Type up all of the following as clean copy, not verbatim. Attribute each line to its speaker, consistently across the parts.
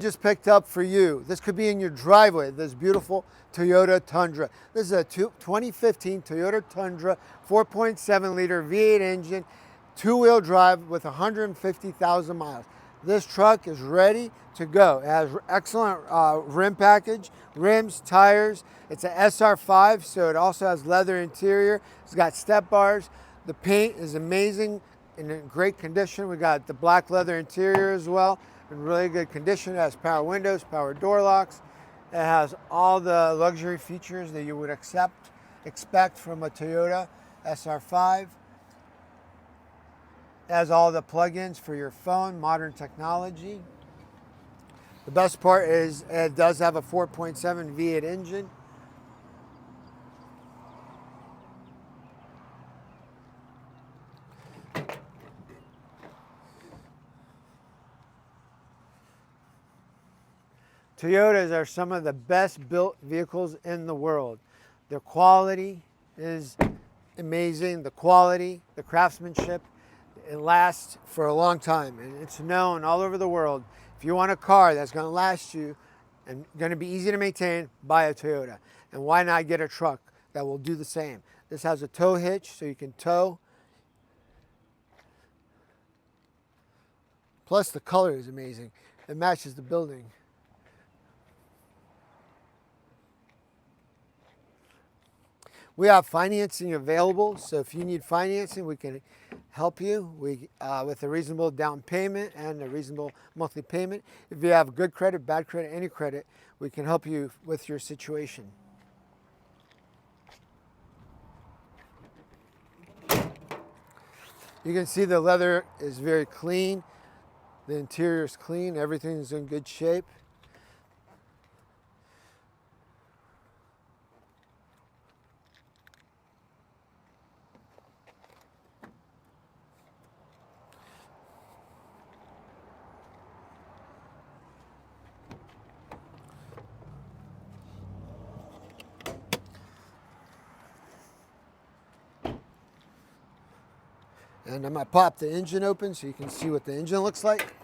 Speaker 1: Just picked up for you. This could be in your driveway, this beautiful Toyota Tundra. This is a 2015 Toyota Tundra 4.7 liter V8 engine, two-wheel drive with 150,000 miles. This truck is ready to go. It has excellent rim package, rims, tires. It's an SR5, so it also has leather interior. It's got step bars. The paint is amazing, in great condition. We got the black leather interior as well, in really good condition. It has power windows, power door locks. It has all the luxury features that you would expect from a Toyota SR5. It has all the plug-ins for your phone, modern technology. The best part is it does have a 4.7 V8 engine. Toyotas are some of the best built vehicles in the world. Their quality is amazing. The quality, the craftsmanship, it lasts for a long time, and it's known all over the world. If you want a car that's going to last you and going to be easy to maintain, buy a Toyota. And why not get a truck that will do the same? This has a tow hitch, so you can tow. Plus the color is amazing. It matches the building. We have financing available, so if you need financing, we can help you with a reasonable down payment and a reasonable monthly payment. If you have good credit, bad credit, any credit, we can help you with your situation. You can see the leather is very clean. The interior is clean. Everything is in good shape. And I'm going to pop the engine open so you can see what the engine looks like.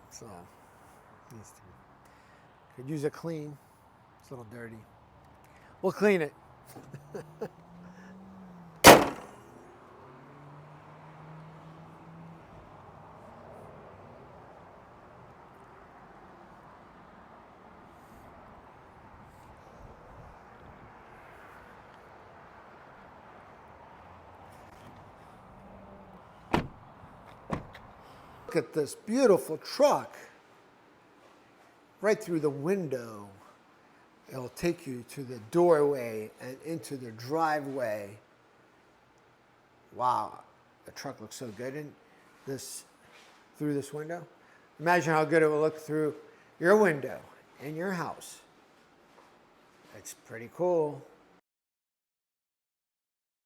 Speaker 1: So, could use a clean. It's a little dirty. We'll clean it. Look at this beautiful truck. Right through the window. It'll take you to the doorway and into the driveway. Wow, the truck looks so good through this window. Imagine how good it will look through your window in your house. It's pretty cool.